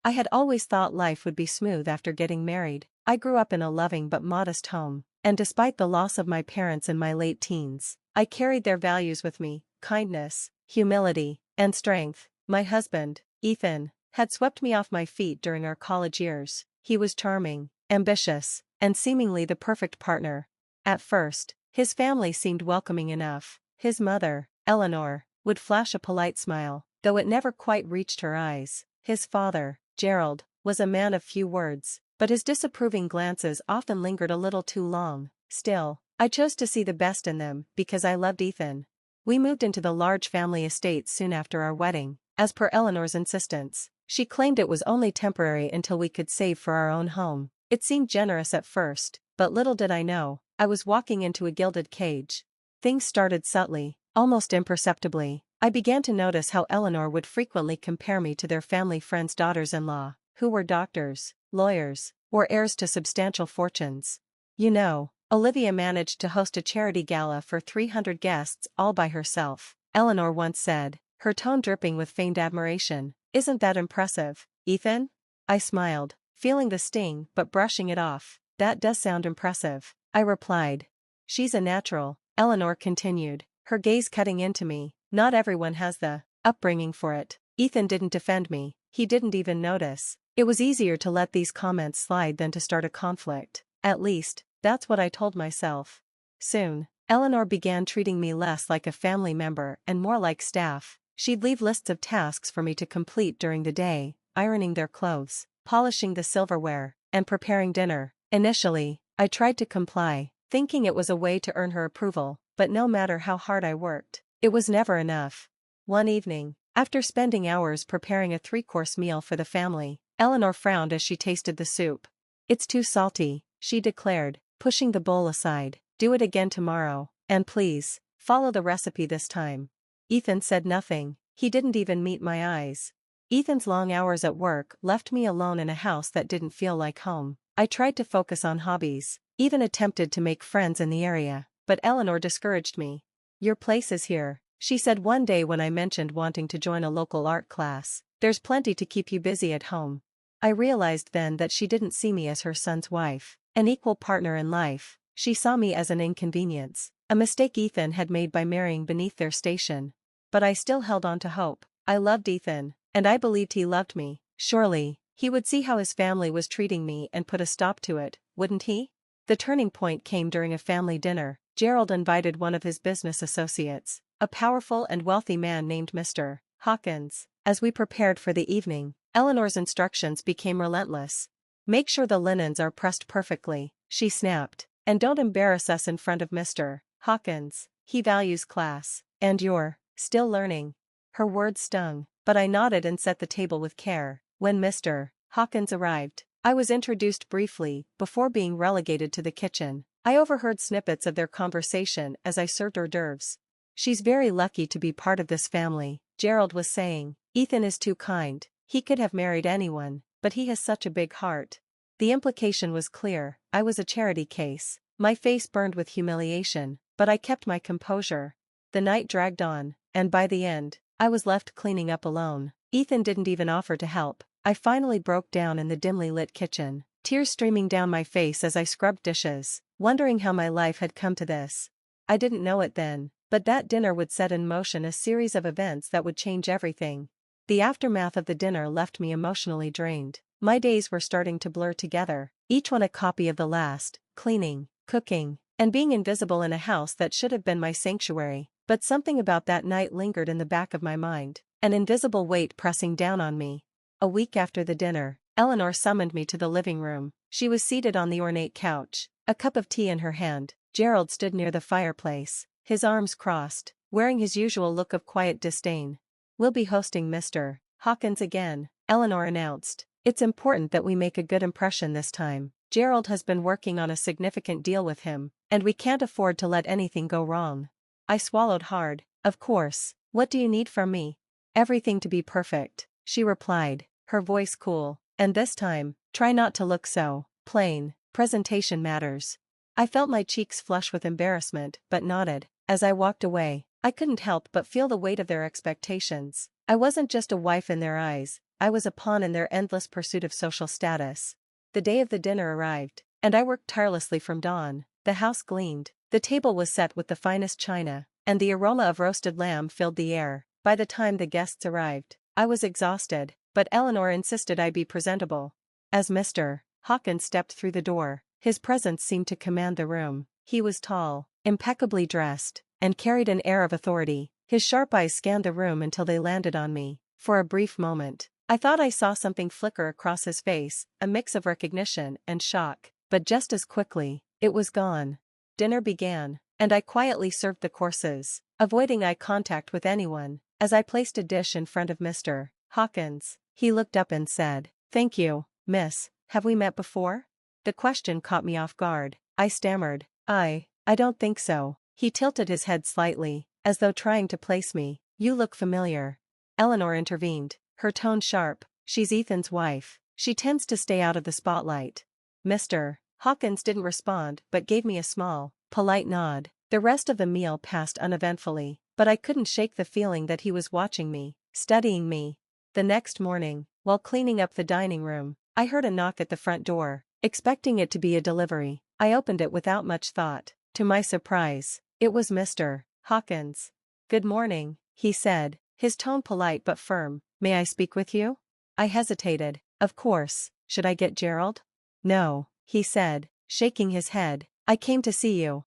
I had always thought life would be smooth after getting married. I grew up in a loving but modest home, and despite the loss of my parents in my late teens, I carried their values with me: kindness, humility, and strength. My husband, Ethan, had swept me off my feet during our college years. He was charming, ambitious, and seemingly the perfect partner. At first, his family seemed welcoming enough. His mother, Eleanor, would flash a polite smile, though it never quite reached her eyes. His father, Gerald, was a man of few words, but his disapproving glances often lingered a little too long. Still, I chose to see the best in them because I loved Ethan. We moved into the large family estate soon after our wedding, as per Eleanor's insistence. She claimed it was only temporary until we could save for our own home. It seemed generous at first, but little did I know, I was walking into a gilded cage. Things started subtly, almost imperceptibly. I began to notice how Eleanor would frequently compare me to their family friends' daughters-in-law, who were doctors, lawyers, or heirs to substantial fortunes. You know, Olivia managed to host a charity gala for 300 guests all by herself, Eleanor once said, her tone dripping with feigned admiration. Isn't that impressive, Ethan? I smiled, feeling the sting but brushing it off. That does sound impressive, I replied. She's a natural, Eleanor continued, her gaze cutting into me. Not everyone has the upbringing for it. Ethan didn't defend me, he didn't even notice. It was easier to let these comments slide than to start a conflict. At least, that's what I told myself. Soon, Eleanor began treating me less like a family member and more like staff. She'd leave lists of tasks for me to complete during the day: ironing their clothes, polishing the silverware, and preparing dinner. Initially, I tried to comply, thinking it was a way to earn her approval, but no matter how hard I worked, it was never enough. One evening, after spending hours preparing a 3-course meal for the family, Eleanor frowned as she tasted the soup. "It's too salty," she declared, pushing the bowl aside. "Do it again tomorrow, and please, follow the recipe this time." Ethan said nothing, he didn't even meet my eyes. Ethan's long hours at work left me alone in a house that didn't feel like home. I tried to focus on hobbies, even attempted to make friends in the area, but Eleanor discouraged me. "Your place is here," she said one day when I mentioned wanting to join a local art class. "There's plenty to keep you busy at home." I realized then that she didn't see me as her son's wife, an equal partner in life. She saw me as an inconvenience, a mistake Ethan had made by marrying beneath their station. But I still held on to hope. I loved Ethan, and I believed he loved me. Surely, he would see how his family was treating me and put a stop to it, wouldn't he? The turning point came during a family dinner. Gerald invited one of his business associates, a powerful and wealthy man named Mr. Hawkins. As we prepared for the evening, Eleanor's instructions became relentless. "Make sure the linens are pressed perfectly," she snapped, "and don't embarrass us in front of Mr. Hawkins. He values class, and you're still learning." Her words stung, but I nodded and set the table with care. When Mr. Hawkins arrived, I was introduced briefly, before being relegated to the kitchen. I overheard snippets of their conversation as I served hors d'oeuvres. "She's very lucky to be part of this family," Gerald was saying. "Ethan is too kind. He could have married anyone, but he has such a big heart." The implication was clear. I was a charity case. My face burned with humiliation, but I kept my composure. The night dragged on, and by the end, I was left cleaning up alone. Ethan didn't even offer to help. I finally broke down in the dimly lit kitchen, tears streaming down my face as I scrubbed dishes, wondering how my life had come to this. I didn't know it then, but that dinner would set in motion a series of events that would change everything. The aftermath of the dinner left me emotionally drained. My days were starting to blur together, each one a copy of the last: cleaning, cooking, and being invisible in a house that should have been my sanctuary. But something about that night lingered in the back of my mind, an invisible weight pressing down on me. A week after the dinner, Eleanor summoned me to the living room. She was seated on the ornate couch, a cup of tea in her hand. Gerald stood near the fireplace, his arms crossed, wearing his usual look of quiet disdain. "We'll be hosting Mr. Hawkins again," Eleanor announced. "It's important that we make a good impression this time. Gerald has been working on a significant deal with him, and we can't afford to let anything go wrong." I swallowed hard. "Of course, what do you need from me?" "Everything to be perfect," she replied, her voice cool. "And this time, try not to look so plain. Presentation matters." I felt my cheeks flush with embarrassment, but nodded. As I walked away, I couldn't help but feel the weight of their expectations. I wasn't just a wife in their eyes, I was a pawn in their endless pursuit of social status. The day of the dinner arrived, and I worked tirelessly from dawn. The house gleamed, the table was set with the finest china, and the aroma of roasted lamb filled the air. By the time the guests arrived, I was exhausted, but Eleanor insisted I be presentable. As Mr. Hawkins stepped through the door, his presence seemed to command the room. He was tall, impeccably dressed, and carried an air of authority. His sharp eyes scanned the room until they landed on me. For a brief moment, I thought I saw something flicker across his face, a mix of recognition and shock, but just as quickly, it was gone. Dinner began, and I quietly served the courses, avoiding eye contact with anyone. As I placed a dish in front of Mr. Hawkins, he looked up and said, "Thank you, miss. Have we met before?" The question caught me off guard. I stammered, I don't think so." He tilted his head slightly, as though trying to place me. "You look familiar." Eleanor intervened, her tone sharp. "She's Ethan's wife. She tends to stay out of the spotlight." Mr. Hawkins didn't respond but gave me a small, polite nod. The rest of the meal passed uneventfully, but I couldn't shake the feeling that he was watching me, studying me. The next morning, while cleaning up the dining room, I heard a knock at the front door. Expecting it to be a delivery, I opened it without much thought. To my surprise, it was Mr. Hawkins. "Good morning," he said, his tone polite but firm. "May I speak with you?" I hesitated. "Of course, should I get Gerald?" "No," he said, shaking his head. "I came to see you."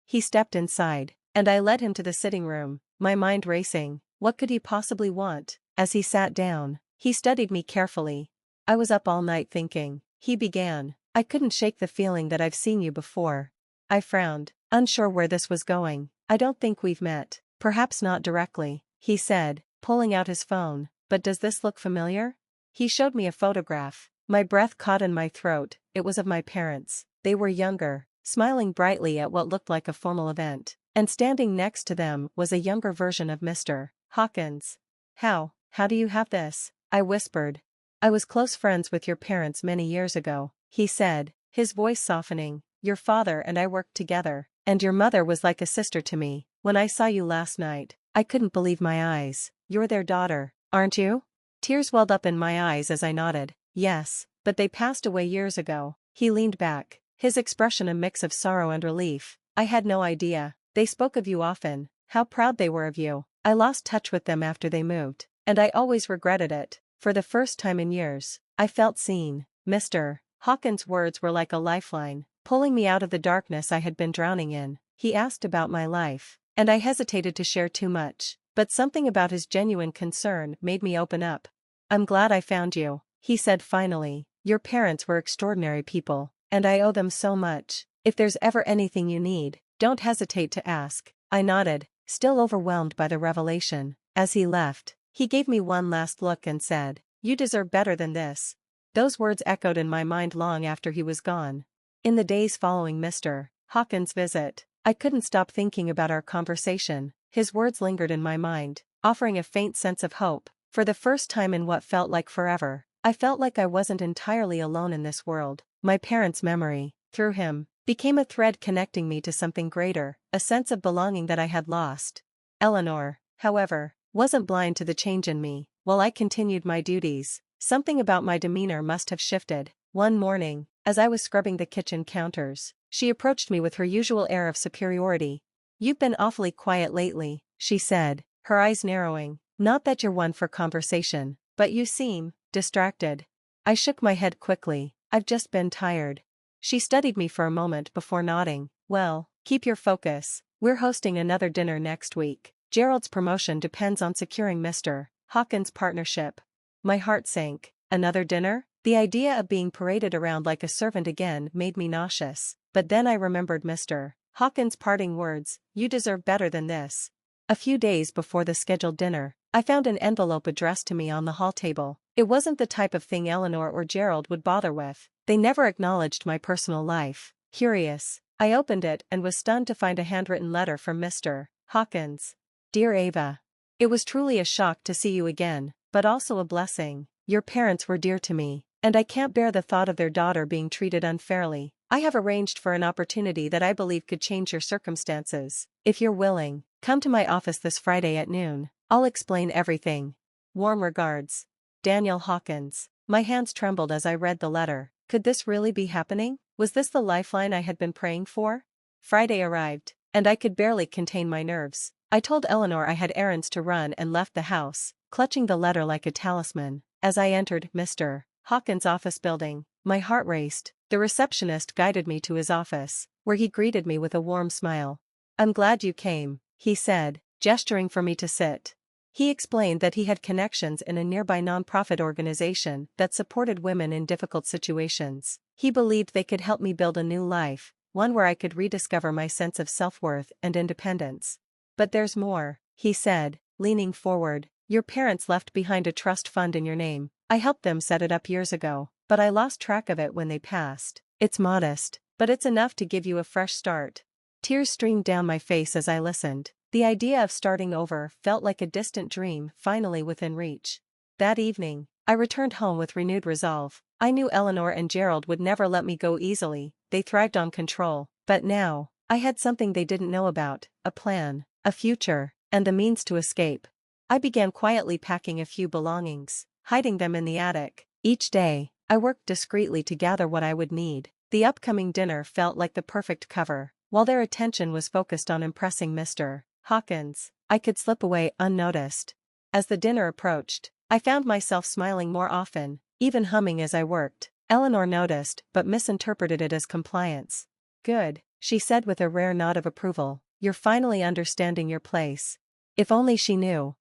He stepped inside, and I led him to the sitting room, my mind racing. What could he possibly want? As he sat down, he studied me carefully. "I was up all night thinking," he began. "I couldn't shake the feeling that I've seen you before." I frowned, unsure where this was going. "I don't think we've met." "Perhaps not directly," he said, pulling out his phone. "But does this look familiar?" He showed me a photograph. My breath caught in my throat. It was of my parents. They were younger, smiling brightly at what looked like a formal event, and standing next to them was a younger version of Mr. Hawkins. How do you have this?" I whispered. "I was close friends with your parents many years ago," he said, his voice softening. "Your father and I worked together, and your mother was like a sister to me. When I saw you last night, I couldn't believe my eyes." "You're their daughter, aren't you?" Tears welled up in my eyes as I nodded. "Yes, but they passed away years ago." He leaned back, his expression a mix of sorrow and relief. "I had no idea. They spoke of you often, how proud they were of you." "I lost touch with them after they moved, and I always regretted it." For the first time in years, I felt seen. Mr. Hawkins' words were like a lifeline, pulling me out of the darkness I had been drowning in. He asked about my life, and I hesitated to share too much, but something about his genuine concern made me open up. "I'm glad I found you," he said finally. "Your parents were extraordinary people, and I owe them so much. If there's ever anything you need, don't hesitate to ask." I nodded, still overwhelmed by the revelation. As he left, he gave me one last look and said, "You deserve better than this." Those words echoed in my mind long after he was gone. In the days following Mr. Hawkins' visit, I couldn't stop thinking about our conversation. His words lingered in my mind, offering a faint sense of hope. For the first time in what felt like forever, I felt like I wasn't entirely alone in this world. My parents' memory, through him, became a thread connecting me to something greater, a sense of belonging that I had lost. Eleanor, however, wasn't blind to the change in me. While I continued my duties, something about my demeanor must have shifted. One morning, as I was scrubbing the kitchen counters, she approached me with her usual air of superiority. "You've been awfully quiet lately," she said, her eyes narrowing. "Not that you're one for conversation, but you seem distracted." I shook my head quickly. "I've just been tired." She studied me for a moment before nodding. "Well, keep your focus. We're hosting another dinner next week. Gerald's promotion depends on securing Mr. Hawkins' partnership." My heart sank. Another dinner? The idea of being paraded around like a servant again made me nauseous. But then I remembered Mr. Hawkins' parting words, "You deserve better than this." A few days before the scheduled dinner, I found an envelope addressed to me on the hall table. It wasn't the type of thing Eleanor or Gerald would bother with. They never acknowledged my personal life. Curious, I opened it and was stunned to find a handwritten letter from Mr. Hawkins. "Dear Ava, it was truly a shock to see you again, but also a blessing. Your parents were dear to me, and I can't bear the thought of their daughter being treated unfairly. I have arranged for an opportunity that I believe could change your circumstances. If you're willing, come to my office this Friday at noon. I'll explain everything." Warm regards. Daniel Hawkins. My hands trembled as I read the letter. Could this really be happening? Was this the lifeline I had been praying for? Friday arrived, and I could barely contain my nerves. I told Eleanor I had errands to run and left the house, clutching the letter like a talisman. As I entered Mr. Hawkins' office building, my heart raced. The receptionist guided me to his office, where he greeted me with a warm smile. "I'm glad you came," he said, gesturing for me to sit. He explained that he had connections in a nearby nonprofit organization that supported women in difficult situations. He believed they could help me build a new life, one where I could rediscover my sense of self-worth and independence. "But there's more," he said, leaning forward. "Your parents left behind a trust fund in your name. I helped them set it up years ago, but I lost track of it when they passed. It's modest, but it's enough to give you a fresh start." Tears streamed down my face as I listened. The idea of starting over felt like a distant dream finally within reach. That evening, I returned home with renewed resolve. I knew Eleanor and Gerald would never let me go easily, they thrived on control. But now, I had something they didn't know about: a plan, a future, and the means to escape. I began quietly packing a few belongings, hiding them in the attic. Each day, I worked discreetly to gather what I would need. The upcoming dinner felt like the perfect cover. While their attention was focused on impressing Mr. Hawkins, I could slip away unnoticed. As the dinner approached, I found myself smiling more often, even humming as I worked. Eleanor noticed but misinterpreted it as compliance. "Good," she said with a rare nod of approval. "You're finally understanding your place." If only she knew.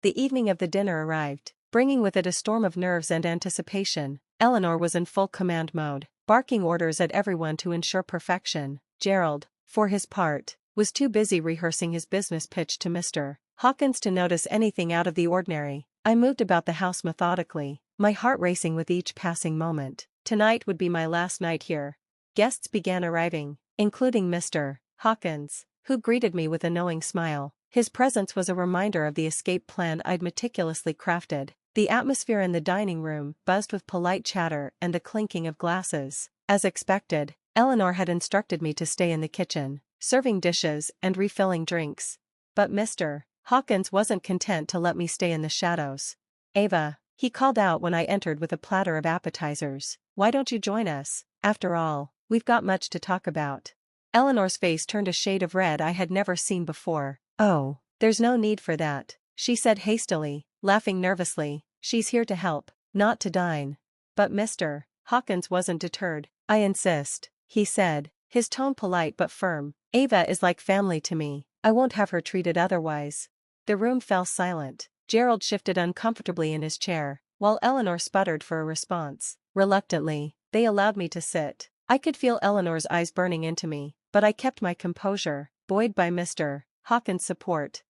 The evening of the dinner arrived, bringing with it a storm of nerves and anticipation. Eleanor was in full command mode, barking orders at everyone to ensure perfection. Gerald, for his part, was too busy rehearsing his business pitch to Mr. Hawkins to notice anything out of the ordinary. I moved about the house methodically, my heart racing with each passing moment. Tonight would be my last night here. Guests began arriving, including Mr. Hawkins, who greeted me with a knowing smile. His presence was a reminder of the escape plan I'd meticulously crafted. The atmosphere in the dining room buzzed with polite chatter and the clinking of glasses. As expected, Eleanor had instructed me to stay in the kitchen, serving dishes and refilling drinks. But Mr. Hawkins wasn't content to let me stay in the shadows. "Ava," he called out when I entered with a platter of appetizers, "why don't you join us? After all, we've got much to talk about." Eleanor's face turned a shade of red I had never seen before. "Oh, there's no need for that," she said hastily, laughing nervously. "She's here to help, not to dine." But Mr. Hawkins wasn't deterred. "I insist," he said, his tone polite but firm. "Ava is like family to me. I won't have her treated otherwise." The room fell silent. Gerald shifted uncomfortably in his chair, while Eleanor sputtered for a response. Reluctantly, they allowed me to sit. I could feel Eleanor's eyes burning into me, but I kept my composure, buoyed by Mr. Hawkins' support.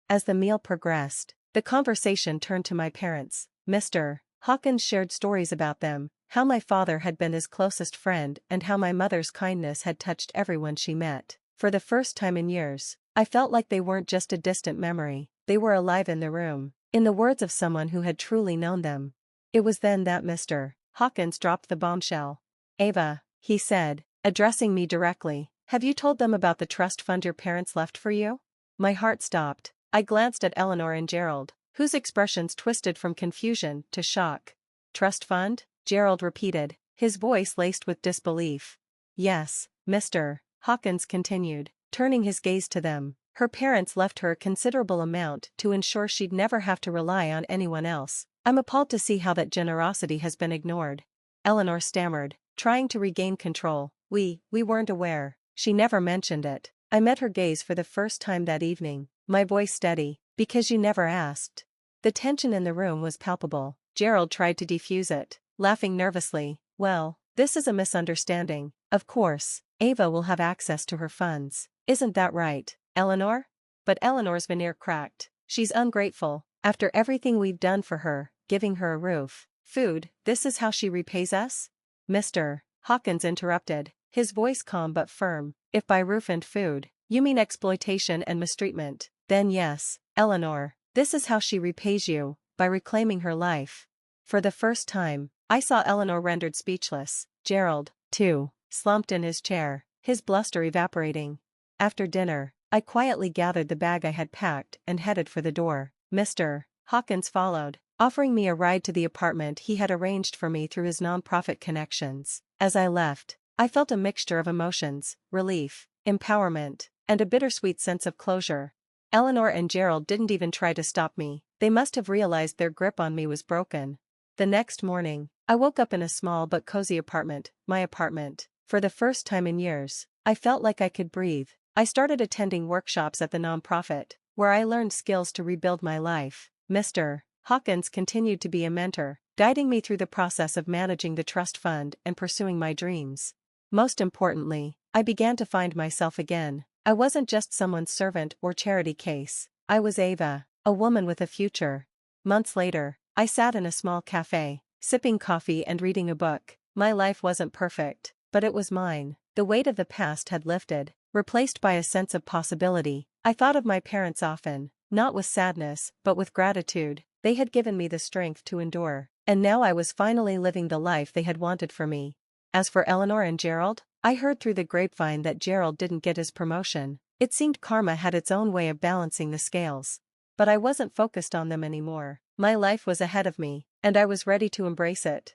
As the meal progressed, the conversation turned to my parents. Mr. Hawkins shared stories about them, how my father had been his closest friend and how my mother's kindness had touched everyone she met. For the first time in years, I felt like they weren't just a distant memory, they were alive in the room, in the words of someone who had truly known them. It was then that Mr. Hawkins dropped the bombshell. "Ava," he said, addressing me directly, "have you told them about the trust fund your parents left for you?" My heart stopped. I glanced at Eleanor and Gerald, whose expressions twisted from confusion to shock. "Trust fund?" Gerald repeated, his voice laced with disbelief. "Yes," Mr. Hawkins continued, turning his gaze to them. "Her parents left her a considerable amount to ensure she'd never have to rely on anyone else. I'm appalled to see how that generosity has been ignored." Eleanor stammered, trying to regain control. We weren't aware. She never mentioned it." I met her gaze for the first time that evening, my voice steady. "Because you never asked." The tension in the room was palpable. Gerald tried to defuse it, laughing nervously. "Well, this is a misunderstanding. Of course, Ava will have access to her funds. Isn't that right, Eleanor?" But Eleanor's veneer cracked. "She's ungrateful. After everything we've done for her, giving her a roof, food, this is how she repays us?" Mr. Hawkins interrupted, his voice calm but firm. "If by roof and food, you mean exploitation and mistreatment, then yes, Eleanor, this is how she repays you, by reclaiming her life." For the first time, I saw Eleanor rendered speechless. Gerald, too, slumped in his chair, his bluster evaporating. After dinner, I quietly gathered the bag I had packed and headed for the door. Mr. Hawkins followed, offering me a ride to the apartment he had arranged for me through his nonprofit connections. As I left, I felt a mixture of emotions: relief, empowerment, and a bittersweet sense of closure. Eleanor and Gerald didn't even try to stop me. They must have realized their grip on me was broken. The next morning, I woke up in a small but cozy apartment, my apartment. For the first time in years, I felt like I could breathe. I started attending workshops at the nonprofit, where I learned skills to rebuild my life. Mr. Hawkins continued to be a mentor, guiding me through the process of managing the trust fund and pursuing my dreams. Most importantly, I began to find myself again. I wasn't just someone's servant or charity case. I was Ava, a woman with a future. Months later, I sat in a small cafe, sipping coffee and reading a book. My life wasn't perfect, but it was mine. The weight of the past had lifted, replaced by a sense of possibility. I thought of my parents often, not with sadness, but with gratitude. They had given me the strength to endure, and now I was finally living the life they had wanted for me. As for Eleanor and Gerald, I heard through the grapevine that Gerald didn't get his promotion. It seemed karma had its own way of balancing the scales. But I wasn't focused on them anymore. My life was ahead of me, and I was ready to embrace it.